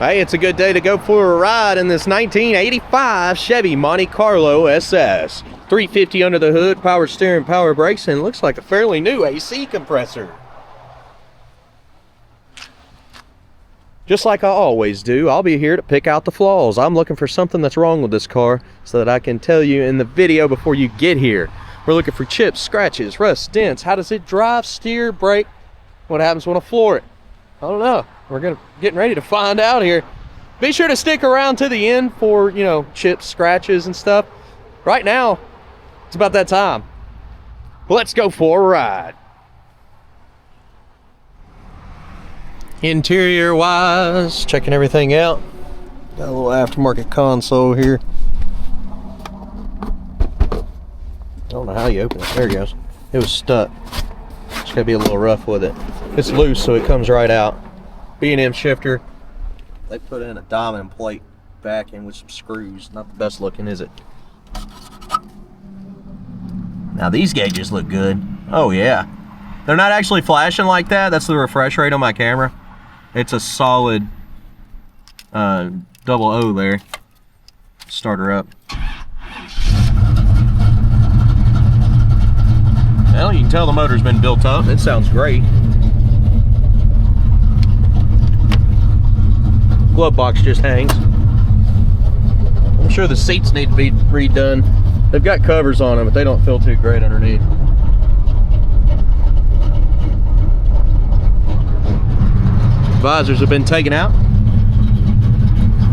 Hey, it's a good day to go for a ride in this 1985 Chevy Monte Carlo SS. 350 under the hood, power steering, power brakes, and looks like a fairly new AC compressor. Just like I always do, I'll be here to pick out the flaws. I'm looking for something that's wrong with this car so that I can tell you in the video before you get here. We're looking for chips, scratches, rust, dents. How does it drive, steer, brake? What happens when I floor it? I don't know. We're getting ready to find out here. Be sure to stick around to the end for, you know, chips, scratches, and stuff. Right now, it's about that time. Let's go for a ride. Interior wise, checking everything out. Got a little aftermarket console here. I don't know how you open it. There it goes. It was stuck. Just gotta be a little rough with it. It's loose, so it comes right out. B&M shifter. They put in a diamond plate back in with some screws. Not the best looking, is it? Now these gauges look good. Oh yeah. They're not actually flashing like that. That's the refresh rate on my camera. It's a solid double O there. Start her up. Well, you can tell the motor's been built up. It sounds great. Glove box just hangs. I'm sure the seats need to be redone. They've got covers on them, but they don't feel too great underneath. Visors have been taken out.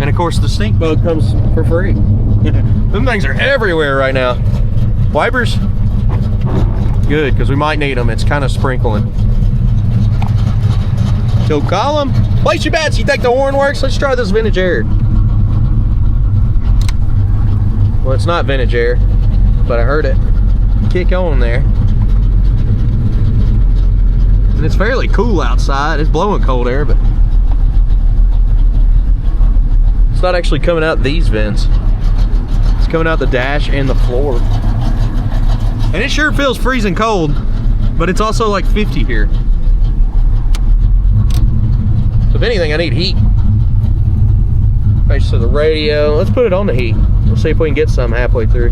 And of course the stink bug comes for free. Them things are everywhere right now. Wipers? Good, because we might need them. It's kind of sprinkling. Go column. Place your bets. You think the horn works? Let's try this vintage air. Well, it's not vintage air, but I heard it kick on there. And it's fairly cool outside. It's blowing cold air, but it's not actually coming out these vents. It's coming out the dash and the floor. And it sure feels freezing cold, but it's also like 50 here. So if anything, I need heat. Face to the radio. Let's put it on the heat. We'll see if we can get some halfway through.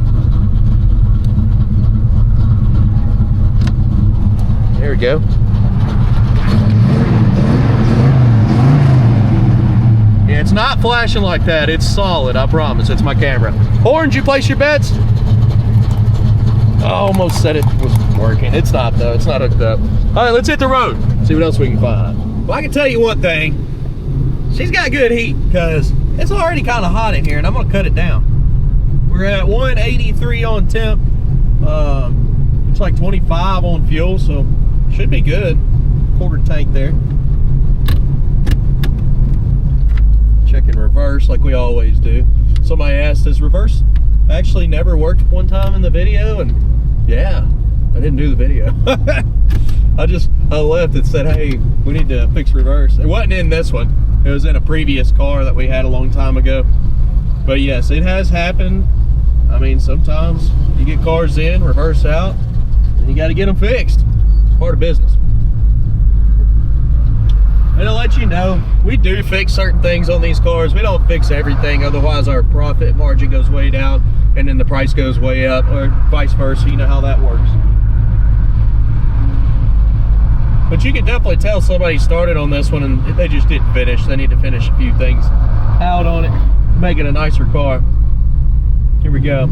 There we go. Yeah, it's not flashing like that. It's solid, I promise. It's my camera. Horn, did you place your bets? I almost said it was working. It's not though. It's not hooked up. All right, let's hit the road. See what else we can find. Well, I can tell you one thing. She's got good heat because it's already kind of hot in here, and I'm gonna cut it down. We're at 183 on temp. It's like 25 on fuel, so should be good. Quarter tank there. Checking reverse like we always do. Somebody asked, does reverse actually never worked one time in the video? And yeah, I didn't do the video. I left and said, hey, we need to fix reverse. It wasn't in this one. It was in a previous car that we had a long time ago. But yes, it has happened. I mean, sometimes you get cars in, reverse out, and you got to get them fixed. It's part of business. And to let you know, we do fix certain things on these cars. We don't fix everything, otherwise our profit margin goes way down and then the price goes way up, or vice versa. You know how that works. But you can definitely tell somebody started on this one and they just didn't finish. They need to finish a few things out on it, make it a nicer car. Here we go.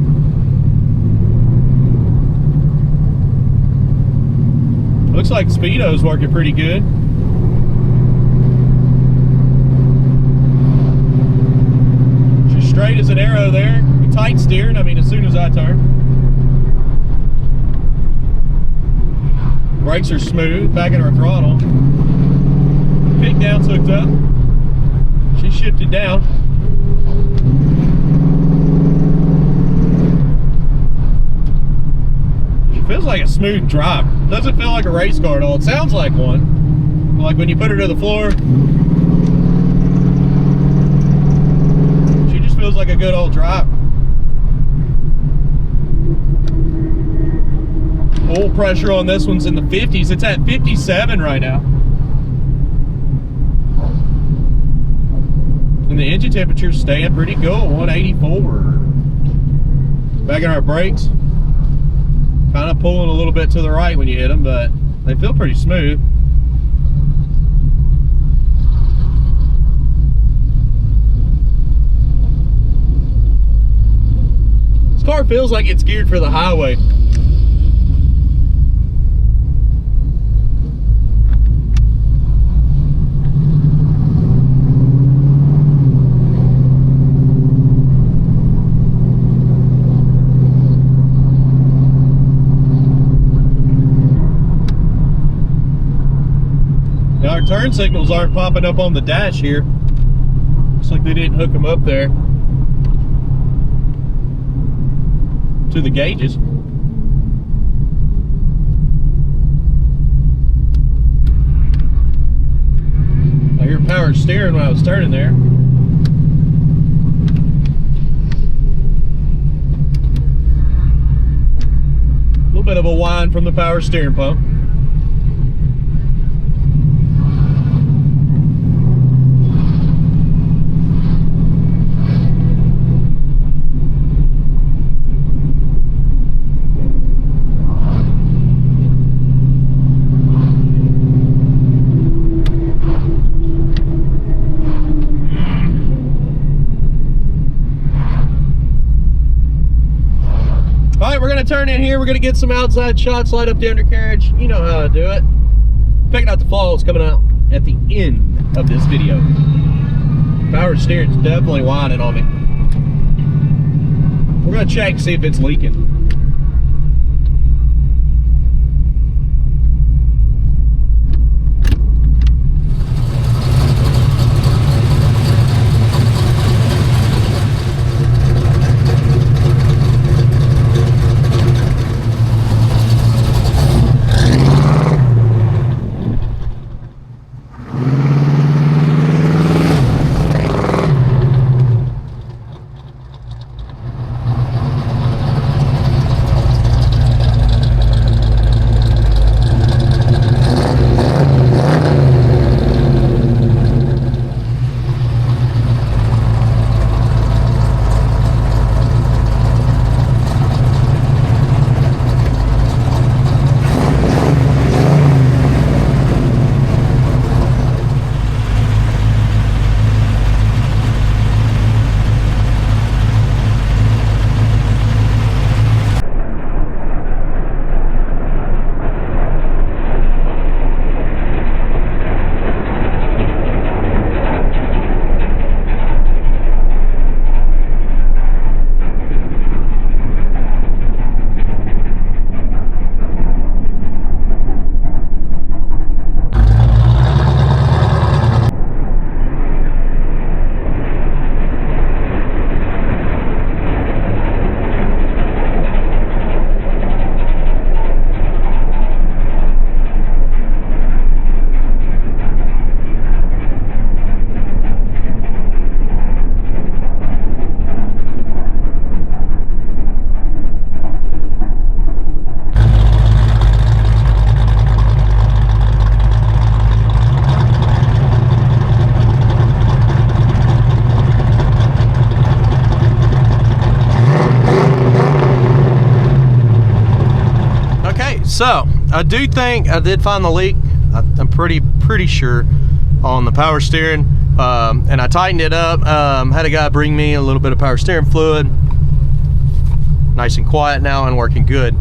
Looks like Speedo's working pretty good. She's straight as an arrow there. Tight steering, I mean, as soon as I turn. Brakes are smooth, back in her throttle. Kick down's hooked up. She shifted down. She feels like a smooth drive. Doesn't feel like a race car at all. It sounds like one. Like when you put her to the floor, she just feels like a good old drive. Oil pressure on this one's in the 50s. It's at 57 right now. the engine temperature's staying pretty good, 184. Back in our brakes, kind of pulling a little bit to the right when you hit them, but they feel pretty smooth. This car feels like it's geared for the highway. Now our turn signals aren't popping up on the dash here. Looks like they didn't hook them up there to the gauges. I hear power steering when I was turning there. A little bit of a whine from the power steering pump. We're gonna turn in here. We're gonna get some outside shots, light up the undercarriage. You know how to do it. Picking out the flaws coming out at the end of this video. Power steering's definitely whining on me. We're gonna check, see if it's leaking. So I do think I did find the leak. I'm pretty sure on the power steering, and I tightened it up. Had a guy bring me a little bit of power steering fluid. Nice and quiet now and working good.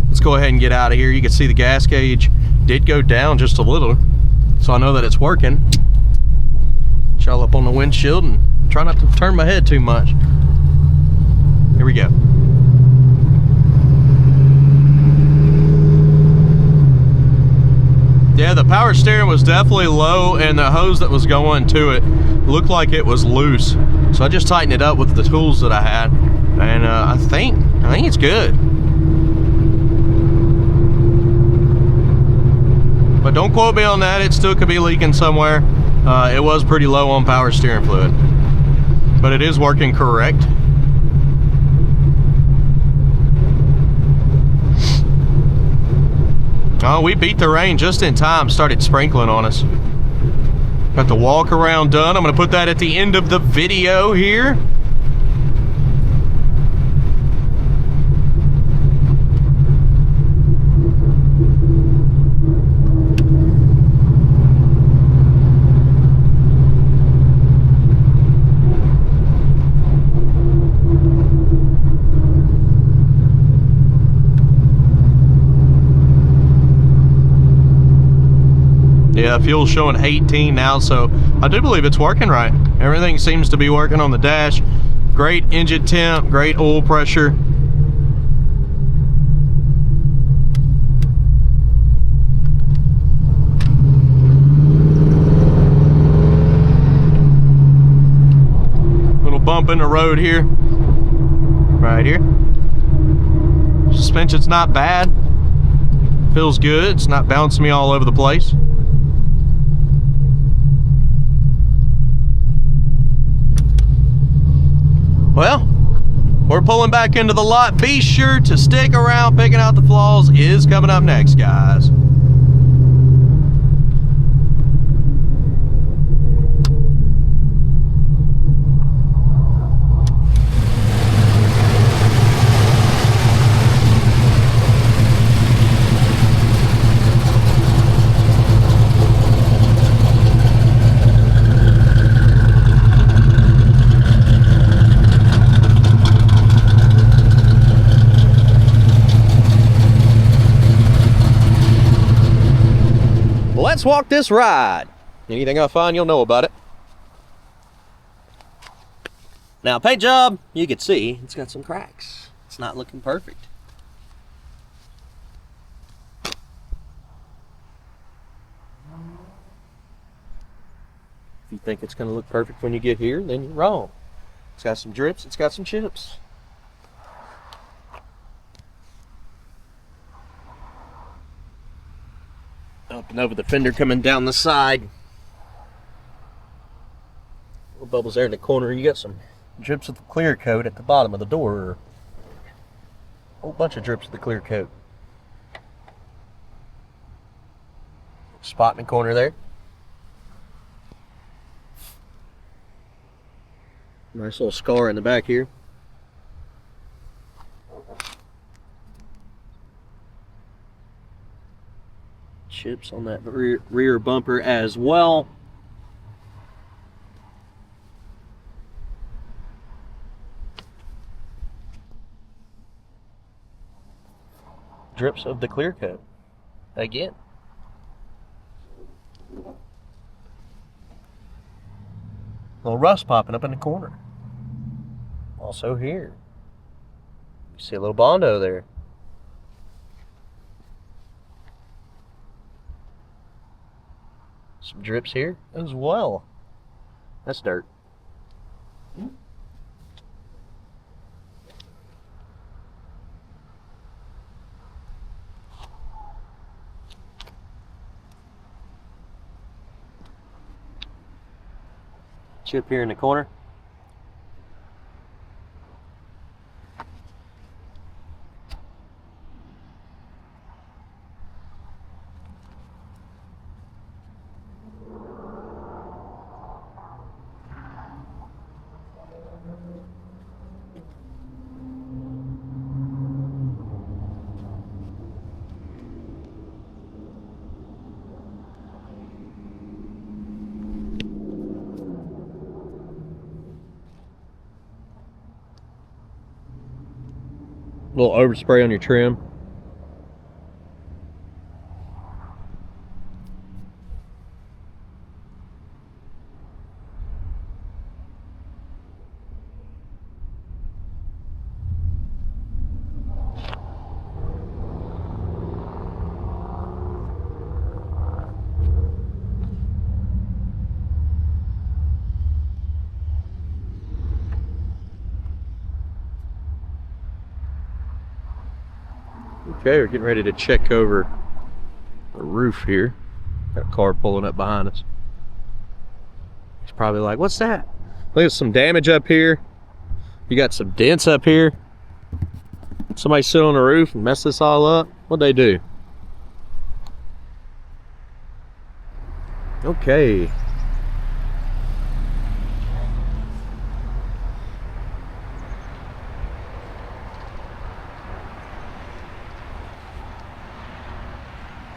Let's go ahead and get out of here. You can see the gas gauge did go down just a little, so I know that it's working. Chill up on the windshield and try not to turn my head too much. Here we go. Yeah, the power steering was definitely low, and the hose that was going to it looked like it was loose. So I just tightened it up with the tools that I had, and I think it's good. But don't quote me on that. It still could be leaking somewhere. It was pretty low on power steering fluid, but it is working correct. Oh, we beat the rain just in time. Started sprinkling on us. Got the walk around done. I'm gonna put that at the end of the video here. Yeah, fuel's showing 18 now, so I do believe it's working right. Everything seems to be working on the dash. Great engine temp, great oil pressure. Little bump in the road here. Right here. Suspension's not bad. Feels good. It's not bouncing me all over the place. Well, we're pulling back into the lot. Be sure to stick around. Picking out the flaws is coming up next, guys. Let's walk this ride. Anything I find, you'll know about it. Now, paint job, you can see it's got some cracks. It's not looking perfect. If you think it's going to look perfect when you get here, then you're wrong. It's got some drips, it's got some chips. Up and over the fender coming down the side. Little bubbles there in the corner. You got some drips of the clear coat at the bottom of the door. A whole bunch of drips of the clear coat. Spot in the corner there. Nice little scar in the back here. Chips on that rear bumper as well. Drips of the clear coat again. Little rust popping up in the corner. Also here. You see a little Bondo there. Some drips here as well. That's dirt. Chip here in the corner. A little overspray on your trim. Okay, we're getting ready to check over the roof here. Got a car pulling up behind us. He's probably like, what's that? Look at some damage up here. You got some dents up here. Somebody sit on the roof and mess this all up. What'd they do?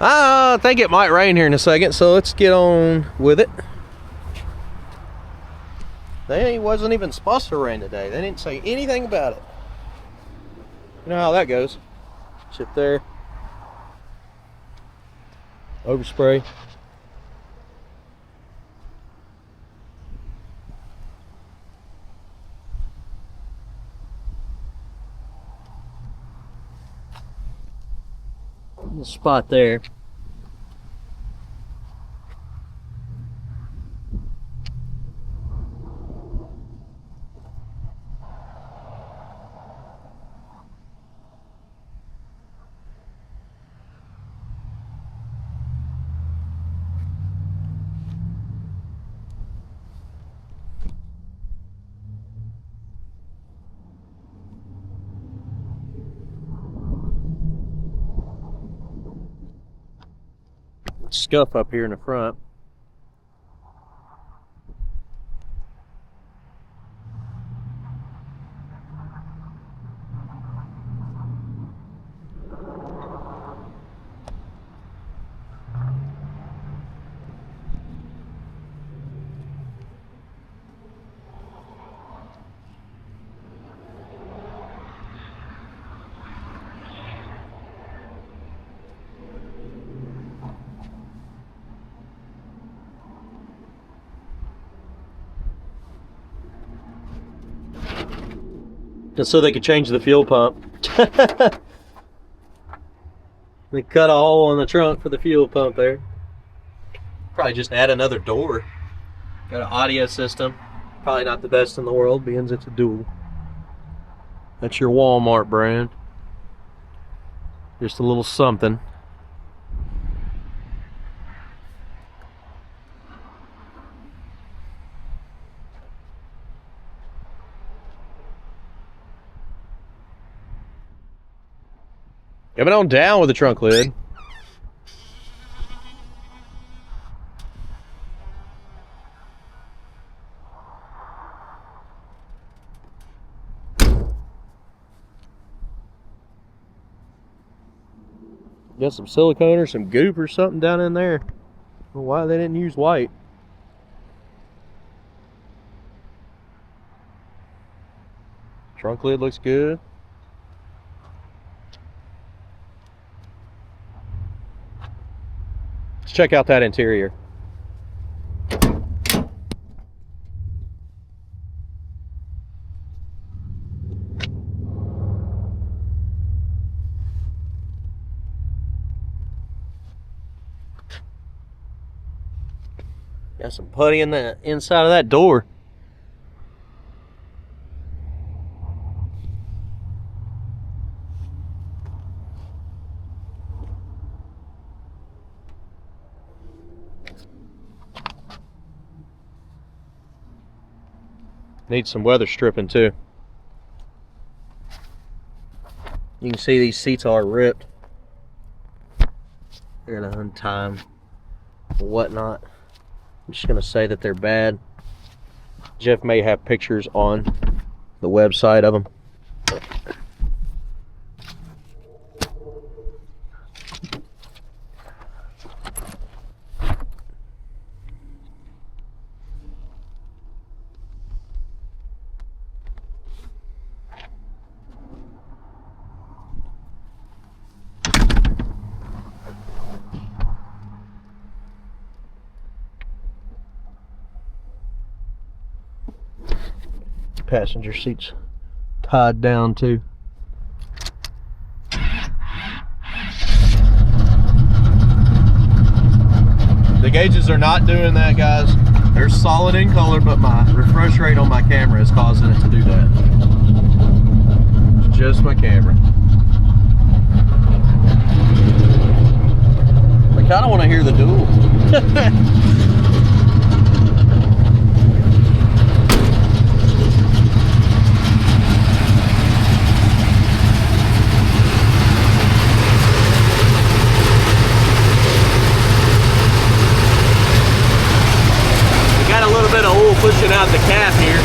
I think it might rain here in a second, so let's get on with it. They wasn't even supposed to rain today. They didn't say anything about it. You know how that goes. Sit there. Overspray. Little spot there. Scuff up here in the front. Just so they could change the fuel pump. They cut a hole in the trunk for the fuel pump there. Probably just add another door. Got an audio system. Probably not the best in the world, being it's a dual. That's your Walmart brand. Just a little something. Coming on down with the trunk lid. Got some silicone or some goop or something down in there. I don't know why they didn't use white. Trunk lid looks good. Let's check out that interior. Got some putty in the inside of that door. Needs some weather stripping too. You can see these seats are ripped. They're gonna untie them or whatnot. I'm just gonna say that they're bad. Jeff may have pictures on the website of them. Passenger seats tied down too. The gauges are not doing that, guys. They're solid in color, but my refresh rate on my camera is causing it to do that. It's just my camera. I kind of want to hear the dual. Pushing out the cap here.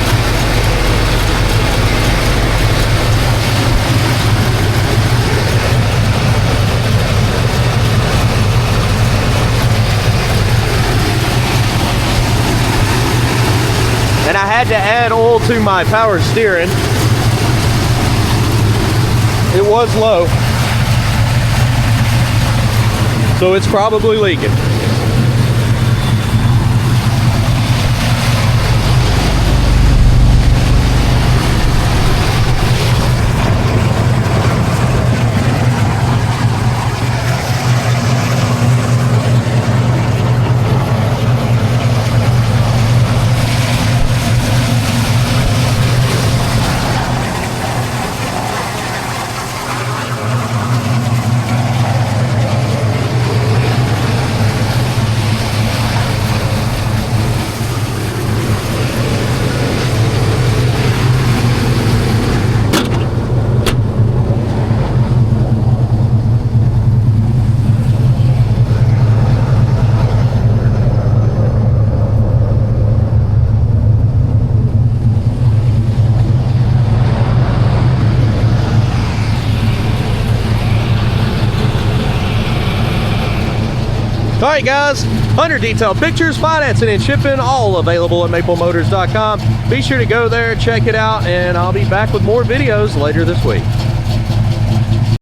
had to add oil to my power steering. It was low, so it's probably leaking. Alright guys, under detailed pictures, financing and shipping, all available at maplemotors.com. Be sure to go there, check it out, and I'll be back with more videos later this week.